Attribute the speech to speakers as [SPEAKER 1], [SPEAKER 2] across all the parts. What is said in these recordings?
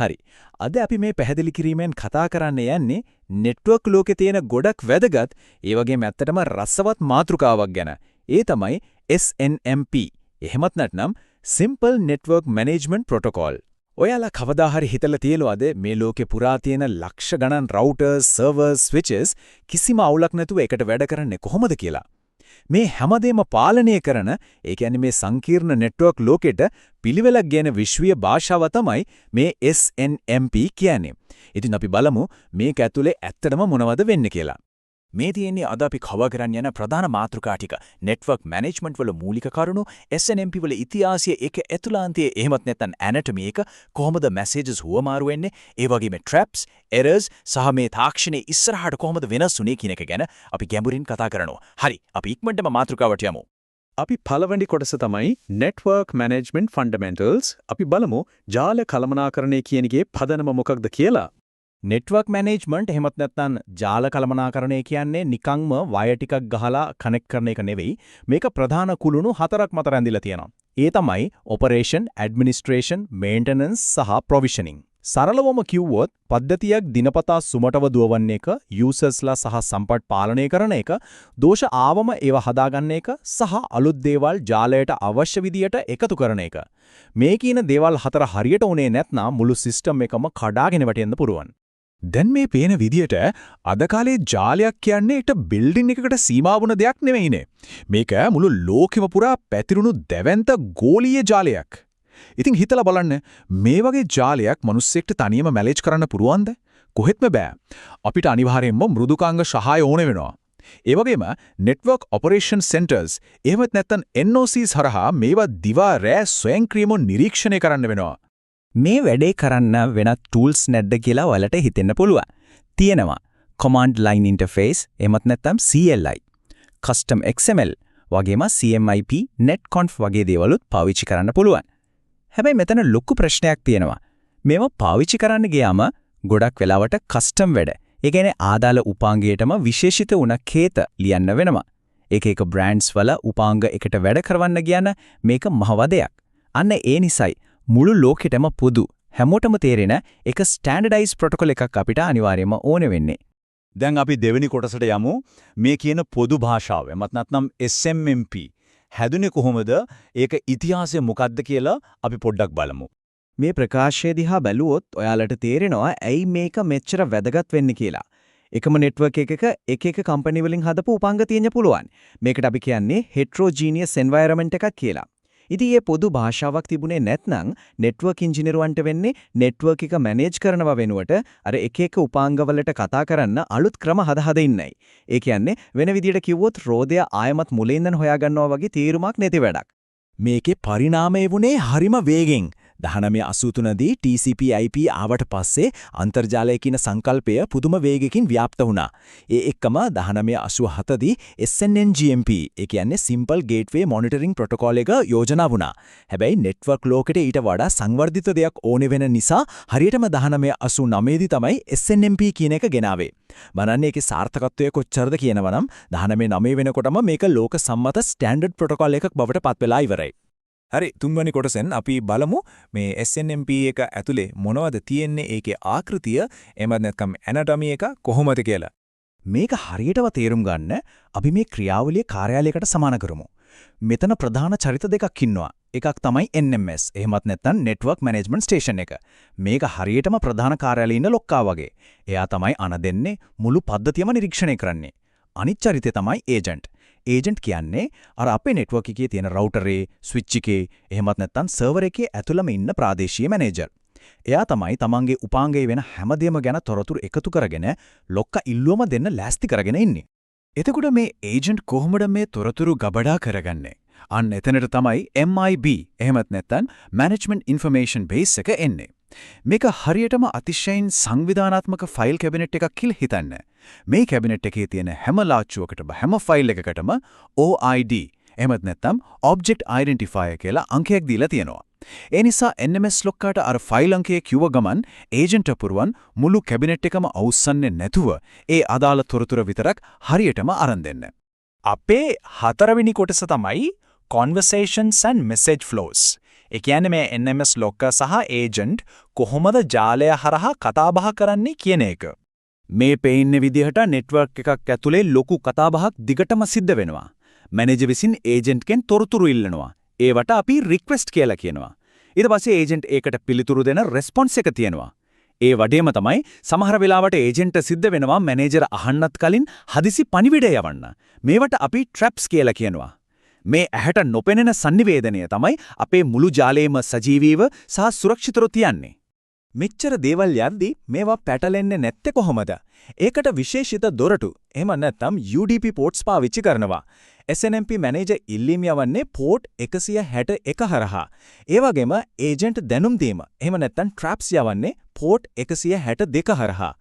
[SPEAKER 1] හරි. අද අපි මේ පැහැදිලි කිරීමෙන් කතා කරන්න යන්නේ නෙට්වර්ක් ලෝකේ තියෙන ගොඩක් වැදගත් ඒ වගේම ඇත්තටම රසවත් මාතෘකාවක් ගැන. ඒ තමයි SNMP. එහෙමත් නැත්නම් Simple Network Management Protocol. ඔයාලා කවදා හරි හිතලා තියෙනවද මේ ලෝකේ පුරා තියෙන ලක්ෂ ගණන් routers, servers, switches කිසිම අවුලක් නැතුව එකට වැඩ කරන්නේ කොහොමද කියලා? මේ හැමදේම පාලනය කරන ඒ කියන්නේ මේ සංකීර්ණ නෙට්වර්ක් ලෝකෙට පිළිවෙලක් ගෙන විශ්වීය භාෂාව තමයි මේ SNMP කියන්නේ. ඉතින් අපි බලමු මේක ඇතුලේ ඇත්තටම මොනවද වෙන්නේ කියලා. මේ තියෙන්නේ අද අපි කව කරන්න යන ප්‍රධාන මාතෘකා ටික. නෙට්වර්ක් මැනේජ්මන්ට් වල මූලික කරුණු, SNMP වල ඉතිහාසය, ඒක ඇතුළාන්තයේ එහෙමත් නැත්නම් ඇනටොමි එක කොහොමද මැසේජස් හුවමාරු වෙන්නේ, ඒ වගේම traps, errors සහ මේ තාක්ෂණයේ ඉස්සරහට කොහොමද වෙනස් වුනේ කියන එක ගැන අපි ගැඹුරින් කතා කරනවා. හරි, අපි ඉක්මනටම මාතෘකාවට යමු. අපි පළවෙනි කොටස තමයි Network Management Fundamentals. අපි බලමු ජාල කළමනාකරණය කියන එකේ පදනම මොකක්ද කියලා. නෙට්වර්ක් මැනේජ්මන්ට් එහෙමත් නැත්නම් ජාල කළමනාකරණය කියන්නේ නිකන්ම වයර් ටිකක් ගහලා කනෙක්ට් කරන එක නෙවෙයි. මේක ප්‍රධාන කුළුණු හතරක් මත රැඳිලා තියෙනවා. ඒ තමයි ඔපරේෂන්, ඇඩ්මිනිස්ට්‍රේෂන්, මේන්ටනන්ස් සහ ප්‍රොවිෂනින්. සරලවම කිව්වොත් පද්ධතියක් දිනපතා සුමටව දුවවන්න එක, යූසර්ස්ලා සහ සම්පත් පාලනය කරන එක, දෝෂ ආවම ඒවා හදාගන්න එක සහ අලුත් දේවල් ජාලයට අවශ්‍ය විදියට එකතු කරන එක. මේ කියන දේවල් හතර හරියට උනේ නැත්නම් මුළු සිස්ටම් එකම කඩාගෙන වැටෙන්න පුළුවන්. දැන් මේ පේන විදියට අද කාලේ ජාලයක් කියන්නේ එක බිල්ඩින් එකකට සීමා වුණ දෙයක් නෙවෙයිනේ. මේක මුළු ලෝකෙම පුරා පැතිරුණු දැවැන්ත ගෝලීය ජාලයක්. ඉතින් හිතලා බලන්න මේ වගේ ජාලයක් මිනිස්සෙක්ට තනියම මැනේජ් කරන්න පුරුවන්ද? කොහෙත්ම බෑ. අපිට අනිවාර්යයෙන්ම මෘදුකාංග සහාය ඕන වෙනවා. ඒ වගේම network operation centers එහෙමත් නැත්නම් NOCs හරහා මේවා දිවා රෑ ස්වයංක්‍රීයව නිරීක්ෂණය කරන්න වෙනවා. මේ වැඩේ කරන්න වෙනත් tools නැද්ද කියලා ඔයාලට හිතෙන්න පුළුවන්. තියෙනවා. command line interface එහෙමත් නැත්නම් CLI, custom XML වගේම CMIP, netconf වගේ දේවලුත් පාවිච්චි කරන්න පුළුවන්. හැබැයි මෙතන ලොකු ප්‍රශ්නයක් තියෙනවා. මේව පාවිච්චි කරන්න ගියාම ගොඩක් වෙලාවට කස්ටම් වැඩ. ඒ කියන්නේ ආදාළ උපාංගයටම විශේෂිත වුණ කේත ලියන්න වෙනවා. එක බ්‍රෑන්ඩ්ස් වල උපාංග එකට වැඩ කරවන්න ගියන මේක මහවදයක්. අන්න ඒ නිසයි මුළු ලෝකෙටම පොදු හැමෝටම තේරෙන එක ස්ටෑන්ඩඩයිස් ප්‍රොටෝකෝල් එකක් අපිට අනිවාර්යයෙන්ම ඕන වෙන්නේ. දැන් අපි දෙවෙනි කොටසට යමු. මේ කියන පොදු භාෂාව එමත් නැත්නම් SMMP හැදුනේ කොහොමද? ඒක ඉතිහාසය මොකක්ද කියලා අපි පොඩ්ඩක් බලමු. මේ ප්‍රකාශය දිහා බැලුවොත් ඔයාලට තේරෙනවා ඇයි මේක මෙච්චර වැදගත් වෙන්නේ කියලා. එකම නෙට්වර්ක් එකක එක කම්පැනි වලින් හදපු උපාංග තියෙන්න පුළුවන්. මේකට අපි කියන්නේ heterogeneous environment එකක් කියලා. ඉතින් මේ පොදු භාෂාවක් තිබුණේ නැත්නම් නෙට්වර්ක් ඉංජිනේරුවන්ට වෙන්නේ නෙට්වර්ක් එක මැනේජ් කරනවා වෙනුවට අර එක උපාංගවලට කතා කරන්න අලුත් ක්‍රම හද ඉන්නයි. ඒ කියන්නේ වෙන විදිහට කිව්වොත් රෝදය ආයමත් මුලින් ඉඳන් හොයාගන්නවා වගේ තීරුමක් නැති වැඩක්. මේකේ පරිණාමය වුණේ හරිම වේගෙන්. 1983 දී TCP/IP ආවට පස්සේ අන්තර්ජාලය කියන සංකල්පය පුදුම වේගකින් ව්‍යාප්ත වුණා. ඒ එක්කම 1987 දී SNNGMP ඒ කියන්නේ Simple Gateway Monitoring Protocol එක යෝජනා වුණා. හැබැයි නෙට්වර්ක් ලෝකෙට ඊට වඩා සංවර්ධිත දෙයක් ඕනේ වෙන නිසා හරියටම 1989 දී තමයි SNMP කියන එක ගෙනාවේ. බලන්න ඒකේ සාර්ථකත්වය කොච්චරද කියනවනම් 1999 වෙනකොටම මේක ලෝක සම්මත ස්ටෑන්ඩඩ් ප්‍රොටෝකෝල් එකක් බවට පත් වෙලා ඉවරයි. හරි, තුන්වෙනි කොටසෙන් අපි බලමු මේ SNMP එක ඇතුලේ මොනවද තියෙන්නේ, ඒකේ ආකෘතිය එහෙම නැත්නම් ඇනටොමි එක කොහොමද කියලා. මේක හරියටම තේරුම් ගන්න අපි මේ ක්‍රියාවලිය කාර්යාලයකට සමාන කරමු. මෙතන ප්‍රධාන චරිත දෙකක් ඉන්නවා. එකක් තමයි NMS එහෙමත් නැත්නම් Network Management Station එක. මේක හරියටම ප්‍රධාන කාර්යාලයේ ඉන්න ලොක්කා වගේ. එයා තමයි අණ දෙන්නේ මුළු පද්ධතියම නිරීක්ෂණය කරන්නේ. අනිත් චරිතය තමයි ඒජන්ට්. ඒජන්ට් කියන්නේ අර අපේ නෙට්වර්ක් එකේ තියෙන රවුටරේ, ස්විච් එකේ, එහෙමත් නැත්නම් සර්වර් එකේ ඇතුළම ඉන්න ප්‍රාදේශීය මැනේජර්. එයා තමයි තමන්ගේ උපාංගයේ වෙන හැමදේම ගැන තොරතුරු එකතු කරගෙන ලොක්කා ඉල්ලුවම දෙන්න ලෑස්ති කරගෙන ඉන්නේ. එතකොට මේ ඒජන්ට් කොහොමද මේ තොරතුරු ගබඩා කරගන්නේ? අන්න එතනට තමයි MIB එහෙමත් නැත්නම් Management Information Base එක එන්නේ. මේක හරියටම අතිශයින් සංවිධානාත්මක ෆයිල් කැබිනට් එකක් කියලා හිතන්න. මේ කැබිනට් එකේ තියෙන හැම ලාච්චුවකටම හැම ෆයිල් එකකටම OID එහෙමත් නැත්නම් Object Identifier කියලා අංකයක් දීලා තියෙනවා. ඒ නිසා NMS ලොක්කාට අර ෆයිල් අංකය කිව්ව ගමන් ඒජන්ට් අපුරුවන් මුළු කැබිනට් එකම අවුස්සන්නේ නැතුව ඒ අදාළ තොරතුරු විතරක් හරියටම අරන් දෙන්න. අපේ හතරවෙනි කොටස තමයි Conversations and Message Flows. ඒ කියන්නේ මේ NMS locker සහ agent කොහොමද ජාලය හරහා කතා බහ කරන්නේ කියන එක. මේ පේන්නේ විදිහට network එකක් ඇතුලේ ලොකු කතාබහක් දිගටම සිද්ධ වෙනවා. මැනේජර් විසින් ඒජන්ට් කෙන් තොරතුරු ඉල්ලනවා. ඒවට අපි රික්වෙස්ට් කියලා කියනවා. ඊට පස්සේ ඒජන්ට් ඒකට පිළිතුරු දෙන රෙස්පොන්ස් එක තියෙනවා. ඒ වගේම තමයි සමහර වෙලාවට ඒජන්ට් සිද්ධ වෙනවා මැනේජර් අහන්නත් කලින් හදිසි පණිවිඩය යවන්න. මේවට අපි ට්‍රැප්ස් කියලා කියනවා. මේ ඇහැට නොපෙනෙන sannivedanaya තමයි අපේ මුළු ජාලයේම සජීවීව සහ සුරක්ෂිතව තියන්නේ. මෙච්චර දේවල් යද්දී මේවා පැටලෙන්නේ නැත්තේ කොහොමද? ඒකට විශේෂිත දොරටු එහෙම නැත්නම් UDP ports පාවිච්චි කරනවා. SNMP මැනේජර් ඉල්ලීම් යවන්නේ port 161 හරහා. ඒ වගේම ඒජන්ට් දැනුම් දීම එහෙම නැත්නම් traps යවන්නේ port 162 හරහා.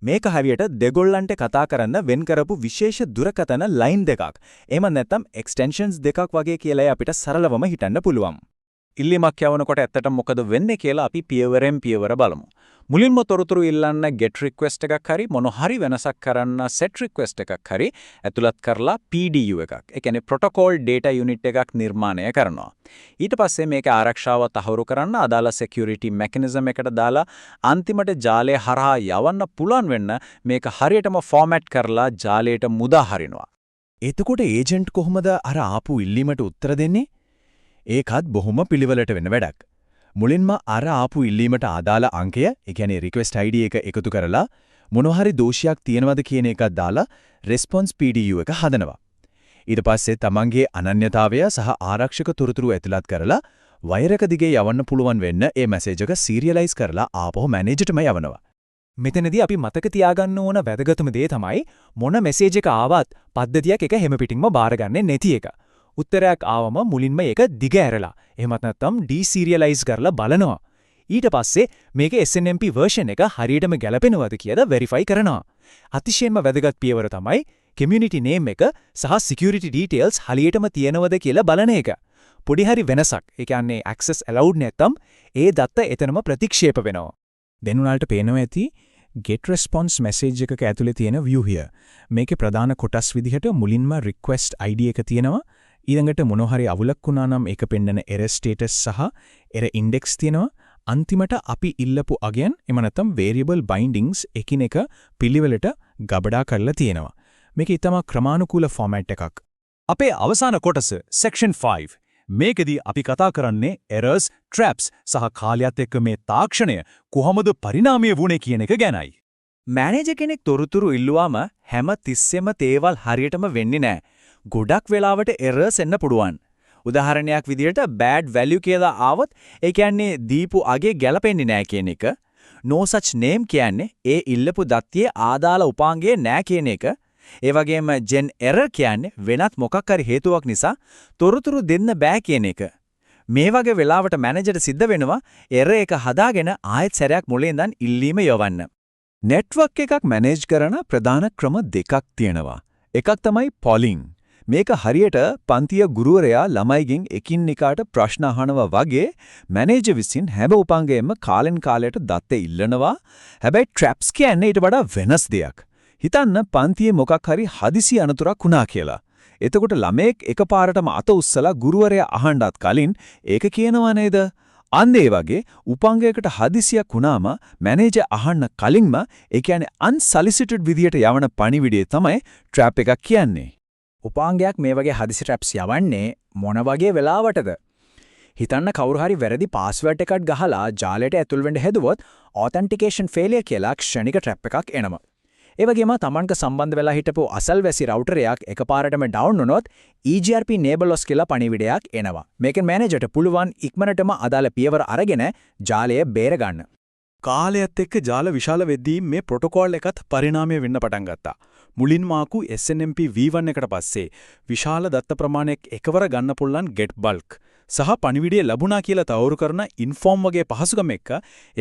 [SPEAKER 1] මේක හරියට දෙගොල්ලන්ට කතා කරන්න වෙන් කරපු විශේෂ දුරකථන ලයින් දෙකක්. එහෙම නැත්නම් extensions දෙකක් වගේ කියලා අපිට සරලවම හිතන්න පුළුවන්. ඉල්ලීමක් යවනකොට ඇත්තටම මොකද වෙන්නේ කියලා අපි පියවරෙන් පියවර බලමු. මුලින්ම තොරතුරු ඉල්ලන්න get request එකක් හරි මොන හරි වෙනසක් කරන්න set request එකක් හරි ඇතුළත් කරලා PDU එකක්. ඒ කියන්නේ protocol data unit එකක් නිර්මාණය කරනවා. ඊට පස්සේ මේක ආරක්ෂාව තහවුරු කරන්න අදාළ security mechanism එකට දාලා අන්තිමට ජාලය හරහා යවන්න පුළුවන් වෙන්න මේක හරියටම format කරලා ජාලයට මුදා හරිනවා. එතකොට ඒජන්ට් කොහොමද අර ආපු ඉල්ලීමට උත්තර දෙන්නේ? ඒකත් බොහොම පිළිවෙලට වෙන වැඩක්. මුලින්ම අර ආපු ඉල්ලීමට අදාළ අංකය, ඒ කියන්නේ request ID එක එකතු කරලා මොන හරි දෝෂයක් තියෙනවද කියන එකක් දාලා response PDU එක හදනවා. ඊට පස්සේ තමන්ගේ අනන්‍යතාවය සහ ආරක්ෂක තොරතුරු ඇතුළත් කරලා වයර් එක දිගේ යවන්න පුළුවන් වෙන්න ඒ මැසේජ් එක serialize කරලා ආපහු මැනේජර්ටම යවනවා. මෙතනදී අපි මතක තියාගන්න ඕන වැදගත්ම දේ තමයි මොන මැසේජ් එක ආවත් පද්ධතියක් එක හැම පිටින්ම බාරගන්නේ නැති එක. උත්තරයක් ආවම මුලින්ම ඒක දිග ඇරලා එහෙමත් නැත්නම් ඩීසීරියලයිස් කරලා බලනවා. ඊට පස්සේ මේක SNMP version එක හරියටම ගැලපෙනවද කියලා verify කරනවා. අතිශයින්ම වැදගත් පියවර තමයි community name එක සහ security details හරියටම තියෙනවද කියලා බලන එක. පොඩි හරි වෙනසක්, ඒ කියන්නේ access allowed නැත්නම් ඒ දත්ත එතනම ප්‍රතික්ෂේප වෙනවා. දැන් උනාලට පේනවා ඇති get response message එකක ඇතුලේ තියෙන view here. මේකේ ප්‍රධාන කොටස් විදිහට මුලින්ම request ID එක තියෙනවා. ඊළඟට මොන හරි අවුලක් වුණා නම් ඒක පෙන්නන error status සහ error index තියෙනවා. අන්තිමට අපි ඉල්ලපු again එම නැත්නම් variable bindings එකිනෙක පිළිවෙලට ගබඩා කරලා තියෙනවා. මේක ඊටම ක්‍රමානුකූල format එකක්. අපේ අවසාන කොටස section 5. මේකෙදී අපි කතා කරන්නේ errors, traps සහ කාලයත් එක්ක මේ තාක්ෂණය කොහොමද පරිණාමය වුනේ කියන එක ගැනයි. මැනේජර් කෙනෙක් තොරතුරු ඉල්ලුවාම හැම තිස්සෙම තේවල් හරියටම වෙන්නේ නැහැ. ගොඩක් වෙලාවට errors එන්න පුළුවන්. උදාහරණයක් විදිහට bad value කියලා ආවොත් ඒ කියන්නේ දීපු අගේ ගැලපෙන්නේ නැහැ කියන එක. no such name කියන්නේ ඒ ඉල්ලපු දත්තියේ ආදාළ උපාංගයේ නැහැ කියන එක. ඒ වගේම gen error කියන්නේ වෙනත් මොකක් හරි හේතුවක් නිසා තොරතුරු දෙන්න බෑ කියන එක. මේ වගේ වෙලාවට මැනේජර්ට සිද්ධ වෙනවා error එක හදාගෙන ආයෙත් සැරයක් මුලින් ඉඳන් ඉල්ලීම යවන්න. network එකක් manage කරන ප්‍රධාන ක්‍රම දෙකක් තියෙනවා. එකක් තමයි polling. මේක හරියට පන්තිය ගුරුවරයා ළමයිගෙන් එකින් එකාට ප්‍රශ්න අහනවා වගේ මැනේජර් විසින් හැම උපංගයෙන්ම කාලෙන් කාලයට දත්ත ඉල්ලනවා. හැබැයි traps කියන්නේ ඊට වඩා වෙනස් දෙයක්. හිතන්න පන්තියේ මොකක් හරි හදිසි අනතුරක් වුණා කියලා. එතකොට ළමයෙක් එකපාරටම අත උස්සලා ගුරුවරයා අහන්නත් කලින් ඒක කියනවා නේද? අන්න ඒ වගේ උපංගයකට හදිසියක් වුණාම මැනේජර් අහන්න කලින්ම ඒ කියන්නේ unsolicited විදියට යවන පණිවිඩය තමයි trap එකක් කියන්නේ. උපාංගයක් මේ වගේ හදිසි traps යවන්නේ මොන වගේ වෙලාවටද? හිතන්න කවුරු හරි වැරදි password එකක් ගහලා ජාලයට ඇතුල් වෙන්න හැදුවොත් authentication failure කියලා ක්ෂණික trap එකක් එනවා. ඒ වගේම Tamanක සම්බන්ධ වෙලා හිටපු අසල්වැසි router එකක් එකපාරටම down වුණොත් EGRP enable loss කියලා පණිවිඩයක් එනවා. මේකෙන් මැනේජර්ට පුළුවන් ඉක්මනටම අදාළ පියවර අරගෙන ජාලය බේර ගන්න. කාලයත් එක්ක ජාල විශාල වෙද්දී මේ ප්‍රොටෝකෝල් එකත් පරිණාමය වෙන්න පටන් ගත්තා. මුලින්ම ආපු SNMP V1 එකට පස්සේ විශාල දත්ත ප්‍රමාණයක් එකවර ගන්න පුළුවන් get bulk සහ පණිවිඩය ලැබුණා කියලා තවුරු කරන inform වගේ පහසුකම් එක්ක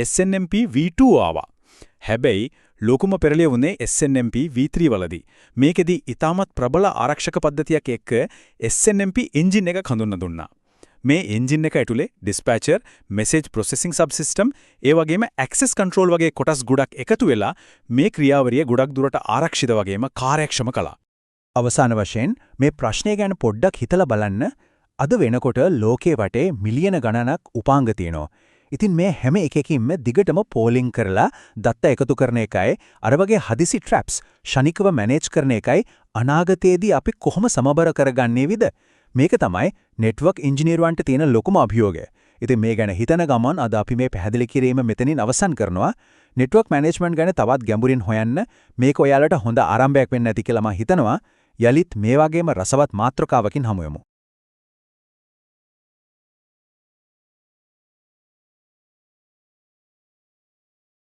[SPEAKER 1] SNMP V2 ආවා. හැබැයි ලොකුම පෙරළිය වුණේ SNMP V3 වලදී. මේකෙදී ඊටමත් ප්‍රබල ආරක්ෂක පද්ධතියක් එක්ක SNMP engine එක හඳුන්වලා දුන්නා. මේ engine එක ඇතුලේ dispatcher, message processing subsystem, ඒ වගේම access control වගේ කොටස් ගොඩක් එකතු වෙලා මේ ක්‍රියාවලිය ගොඩක් දුරට ආරක්ෂිත වගේම කාර්යක්ෂම කළා. අවසාන වශයෙන් මේ ප්‍රශ්නය ගැන පොඩ්ඩක් හිතලා බලන්න. අද වෙනකොට ලෝකේ වටේ මිලියන ගණනක් උපාංග තියෙනවා. ඉතින් මේ හැම එකකින්ම දිගටම පෝලිං කරලා දත්ත එකතු කරන එකයි අර වගේ හදිසි ට්‍රැප්ස් ෂණිකව මැනේජ් කරන එකයි අනාගතයේදී අපි කොහොම සමබර කරගන්නේ විද? මේක තමයි නෙට්වර්ක් ඉංජිනේරුවන්ට තියෙන ලොකුම අභියෝගය. ඉතින් මේ ගැන හිතන ගමන් අද අපි මේ පැහැදිලි කිරීම මෙතනින් අවසන් කරනවා. නෙට්වර්ක් මැනේජ්මන්ට් ගැන තවත් ගැඹුරින් හොයන්න මේක ඔයාලට හොඳ ආරම්භයක් වෙන්න ඇති කියලා මම හිතනවා. යලිත් මේ වගේම රසවත් මාතෘකාවකින් හමු වෙමු.